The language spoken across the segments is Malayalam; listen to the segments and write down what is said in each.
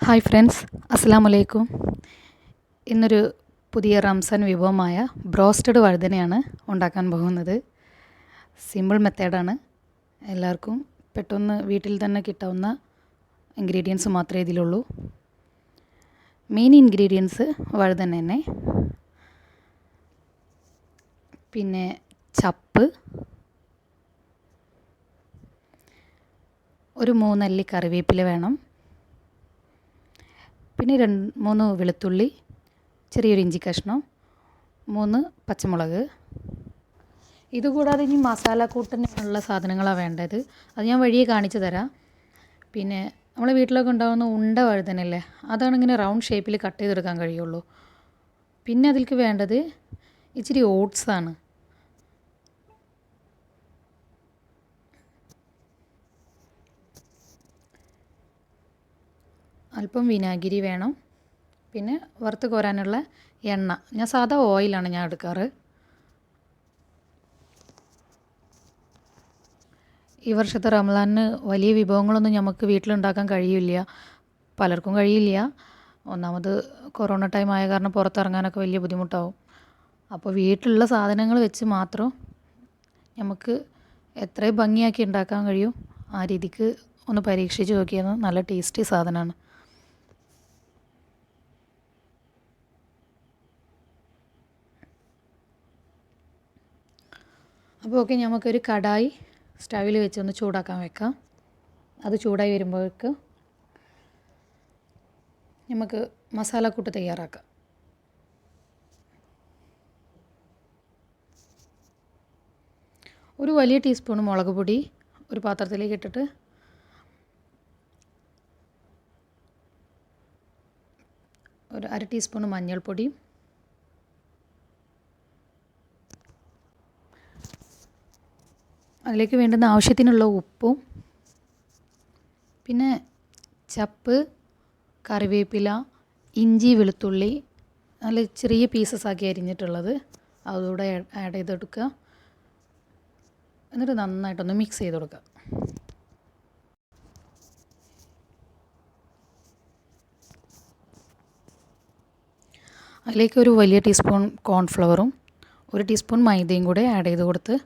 ഹായ് ഫ്രണ്ട്സ്, അസ്സലാമു അലൈക്കും. ഇന്നൊരു പുതിയ റംസാൻ വിഭവമായ ബ്രോസ്റ്റഡ് വഴുതനയാണ് ഉണ്ടാക്കാൻ പോകുന്നത്. സിമ്പിൾ മെത്തേഡാണ്. എല്ലാവർക്കും പെട്ടെന്ന് വീട്ടിൽ തന്നെ കിട്ടാവുന്ന ഇൻഗ്രീഡിയൻസ് മാത്രമേ ഇതിലുള്ളൂ. മെയിൻ ഇൻഗ്രീഡിയൻസ് വഴുതന തന്നെ, പിന്നെ ചപ്പ്, ഒരു 3 അല്ലി കറിവേപ്പില വേണം, പിന്നെ 2-3 വെളുത്തുള്ളി, ചെറിയൊരു ഇഞ്ചി കഷ്ണം, 3 പച്ചമുളക്. ഇതുകൂടാതെ ഇനി മസാലക്കൂട്ടിനുള്ള സാധനങ്ങളാണ് വേണ്ടത്. അത് ഞാൻ വഴിയെ കാണിച്ചു തരാം. പിന്നെ നമ്മളെ വീട്ടിലൊക്കെ ഉണ്ടാകുന്ന ഉണ്ട വഴുതനല്ലേ, അതാണ് ഇങ്ങനെ റൗണ്ട് ഷേപ്പിൽ കട്ട് ചെയ്തെടുക്കാൻ കഴിയുള്ളൂ. പിന്നെ അതിലേക്ക് വേണ്ടത് ഇച്ചിരി ഓട്സാണ്. അല്പം വിനാഗിരി വേണം. പിന്നെ വറുത്ത് കോരാനുള്ള എണ്ണ, ഞാൻ സാധാ ഓയിലാണ് ഞാൻ എടുക്കാറ്. ഈ വർഷത്തെ റമളാനിന് വലിയ വിഭവങ്ങളൊന്നും നമുക്ക് വീട്ടിലുണ്ടാക്കാൻ കഴിയില്ല, പലർക്കും കഴിയില്ല. ഒന്നാമത് കൊറോണ ടൈം ആയ കാരണം പുറത്തിറങ്ങാനൊക്കെ വലിയ ബുദ്ധിമുട്ടാവും. അപ്പോൾ വീട്ടിലുള്ള സാധനങ്ങൾ വെച്ച് മാത്രം നമുക്ക് എത്രയും ഭംഗിയാക്കി ഉണ്ടാക്കാൻ കഴിയും ആ രീതിക്ക് ഒന്ന് പരീക്ഷിച്ച് നോക്കിയത്. നല്ല ടേസ്റ്റി സാധനമാണ്. അപ്പോൾ ഓക്കെ, നമുക്കൊരു കടായി സ്റ്റവിൽ വെച്ച് ഒന്ന് ചൂടാക്കാൻ വെക്കാം. അത് ചൂടായി വരുമ്പോഴേക്ക് നമുക്ക് മസാലക്കൂട്ട് തയ്യാറാക്കാം. ഒരു വലിയ ടീസ്പൂൺ മുളക് പൊടി ഒരു പാത്രത്തിലേക്ക് ഇട്ടിട്ട് ഒരു 1/2 ടീസ്പൂൺ മഞ്ഞൾപ്പൊടി, അതിലേക്ക് വേണ്ടുന്ന ആവശ്യത്തിനുള്ള ഉപ്പും, പിന്നെ ചപ്പ്, കറിവേപ്പില, ഇഞ്ചി, വെളുത്തുള്ളി നല്ല ചെറിയ പീസസ് ആക്കി അരിഞ്ഞിട്ടുള്ളത് അതുകൂടെ ആഡ് ചെയ്തെടുക്കുക. എന്നിട്ട് നന്നായിട്ടൊന്ന് മിക്സ് ചെയ്ത് കൊടുക്കുക. അതിലേക്ക് ഒരു വലിയ ടീസ്പൂൺ കോൺഫ്ലവറും 1 ടീസ്പൂൺ മൈദയും കൂടെ ആഡ് ചെയ്ത് കൊടുത്ത്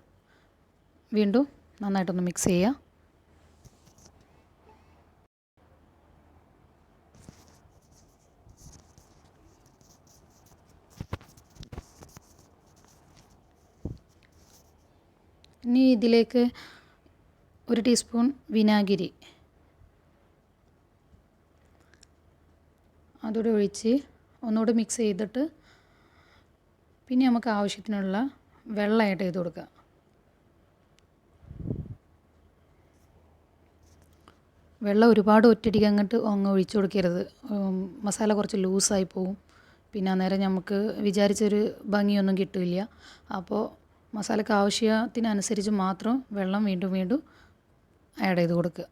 വീണ്ടും നന്നായിട്ടൊന്ന് മിക്സ് ചെയ്യുക. ഇനി ഇതിലേക്ക് 1 ടീസ്പൂൺ വിനാഗിരി അതോടെ ഒഴിച്ച് ഒന്നുകൂടെ മിക്സ് ചെയ്തിട്ട് പിന്നെ നമുക്ക് ആവശ്യത്തിനുള്ള വെള്ളം ആഡ് ചെയ്ത് കൊടുക്കുക. വെള്ളം ഒരുപാട് ഒറ്റയടിക്ക് അങ്ങ് ഒഴിച്ചു കൊടുക്കരുത്. മസാല കുറച്ച് ലൂസായി പോവും. പിന്നെ അന്നേരം നമുക്ക് വിചാരിച്ചൊരു ഭംഗിയൊന്നും കിട്ടില്ല. അപ്പോൾ മസാലയ്ക്ക് ആവശ്യത്തിനനുസരിച്ച് മാത്രം വെള്ളം വീണ്ടും വീണ്ടും ആഡ് ചെയ്ത് കൊടുക്കുക.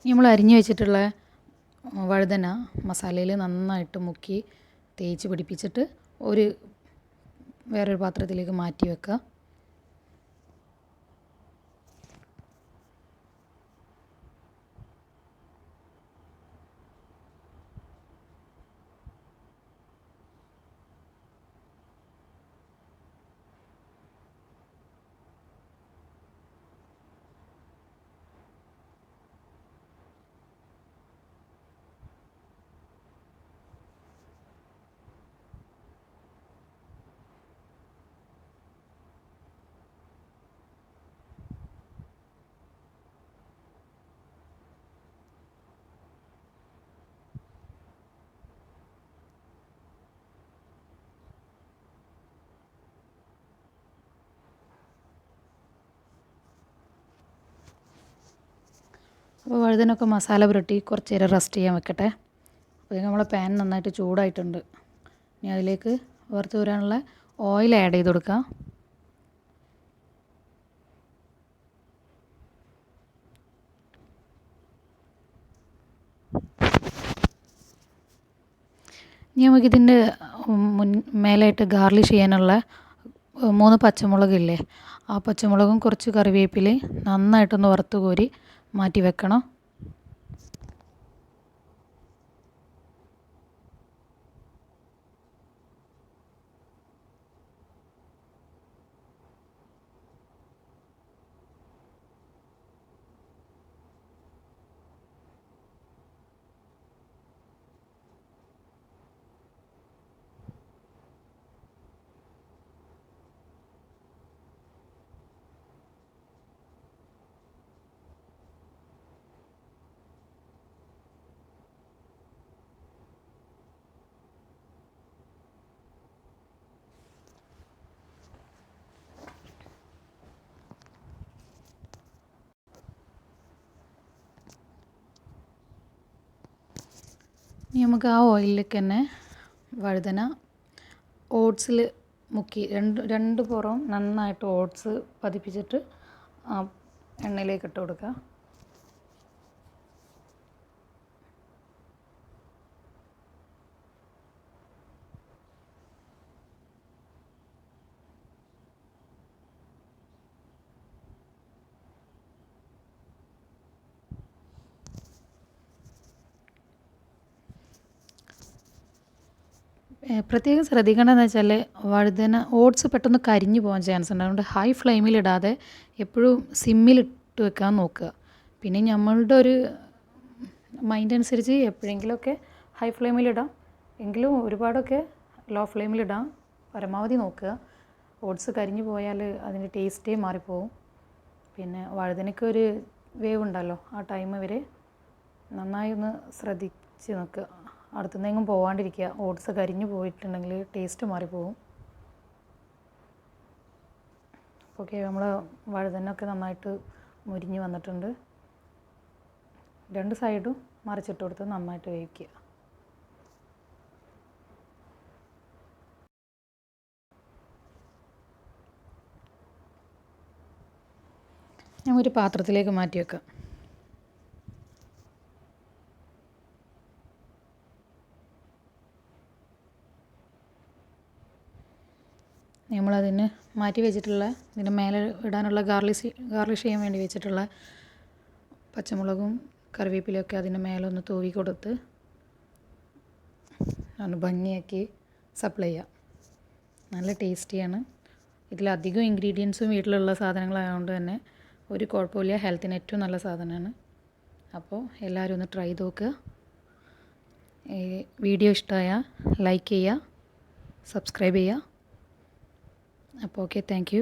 നമ്മൾ അരിഞ്ഞു വെച്ചിട്ടുള്ള വഴുതന മസാലയിൽ നന്നായിട്ട് മുക്കി തേച്ച് പിടിപ്പിച്ചിട്ട് വേറൊരു പാത്രത്തിലേക്ക് മാറ്റി വെക്കുക. അപ്പോൾ വഴുതനൊക്കെ മസാല പുരട്ടി കുറച്ച് നേരം റെസ്റ്റ് ചെയ്യാൻ വെക്കട്ടെ. അപ്പോൾ നമ്മളെ പാൻ നന്നായിട്ട് ചൂടായിട്ടുണ്ട്. ഇനി അതിലേക്ക് വറുത്ത് കോരാനുള്ള ഓയിൽ ആഡ് ചെയ്ത് കൊടുക്കുക. ഇനി നമുക്കിതിൻ്റെ മേലായിട്ട് ഗാർലിഷ് ചെയ്യാനുള്ള 3 പച്ചമുളകില്ലേ, ആ പച്ചമുളകും കുറച്ച് കറിവേപ്പിലയും നന്നായിട്ടൊന്ന് വറുത്ത് കോരി മാറ്റി വെക്കണം. ഇനി നമുക്ക് ആ ഓയിലിലേക്ക് തന്നെ വഴുതന ഓട്സിൽ മുക്കി രണ്ട് പുറവും നന്നായിട്ട് ഓട്സ് പതിപ്പിച്ചിട്ട് ആ എണ്ണയിലേക്ക് ഇട്ട് കൊടുക്കുക. പ്രത്യേകം ശ്രദ്ധിക്കേണ്ടതെന്ന് വെച്ചാൽ വഴുതന ഓട്സ് പെട്ടെന്ന് കരിഞ്ഞു പോകാൻ ചാൻസ് ഉണ്ട്. അതുകൊണ്ട് ഹൈ ഫ്ലെയിമിലിടാതെ എപ്പോഴും സിമ്മിലിട്ട് വെക്കാൻ നോക്കുക. പിന്നെ നമ്മളുടെ ഒരു മൈൻഡ് അനുസരിച്ച് എപ്പോഴെങ്കിലുമൊക്കെ ഹൈ ഫ്ലെയിമിലിടാം, എങ്കിലും ഒരുപാടൊക്കെ ലോ ഫ്ലെയിമിലിടാം. പരമാവധി നോക്കുക. ഓട്സ് കരിഞ്ഞു പോയാൽ അതിൻ്റെ ടേസ്റ്റേ മാറിപ്പോവും. പിന്നെ വഴുതനയ്ക്കൊരു വേവ് ഉണ്ടല്ലോ, ആ ടൈം വരെ നന്നായി ഒന്ന് ശ്രദ്ധിച്ച് നിൽക്കുക. അടുത്തുനിന്നെങ്കിലും പോകാണ്ടിരിക്കുക. ഓട്സ് കരിഞ്ഞു പോയിട്ടുണ്ടെങ്കിൽ ടേസ്റ്റ് മാറിപ്പോവും. ഓക്കെ, നമ്മൾ വഴുതനൊക്കെ നന്നായിട്ട് മുരിഞ്ഞ് വന്നിട്ടുണ്ട്. 2 സൈഡും മറിച്ചിട്ട് കൊടുത്ത് നന്നായിട്ട് വേവിക്കുക. ഞാൻ ഒരു പാത്രത്തിലേക്ക് മാറ്റി വെക്കാം. നമ്മളതിന് മാറ്റി വെച്ചിട്ടുള്ള ഇതിന് മേലെ ഇടാനുള്ള ഗാർലിഷ് ചെയ്യാൻ വേണ്ടി വെച്ചിട്ടുള്ള പച്ചമുളകും കറിവേപ്പിലയൊക്കെ അതിൻ്റെ മേലെ ഒന്ന് തൂവി കൊടുത്ത് ഒന്ന് ഭംഗിയാക്കി സപ്ലൈ ചെയ്യാം. നല്ല ടേസ്റ്റിയാണ്. ഇതിലധികം ഇൻഗ്രീഡിയൻസും വീട്ടിലുള്ള സാധനങ്ങളായതുകൊണ്ട് തന്നെ ഒരു കുഴപ്പമില്ല. ഹെൽത്തിന് ഏറ്റവും നല്ല സാധനമാണ്. അപ്പോൾ എല്ലാവരും ഒന്ന് ട്രൈ ചെയ്ത് നോക്കുക. വീഡിയോ ഇഷ്ടമായാൽ ലൈക്ക് ചെയ്യുക, സബ്സ്ക്രൈബ് ചെയ്യുക. അപ്പോൾ ഓക്കെ, താങ്ക് യു.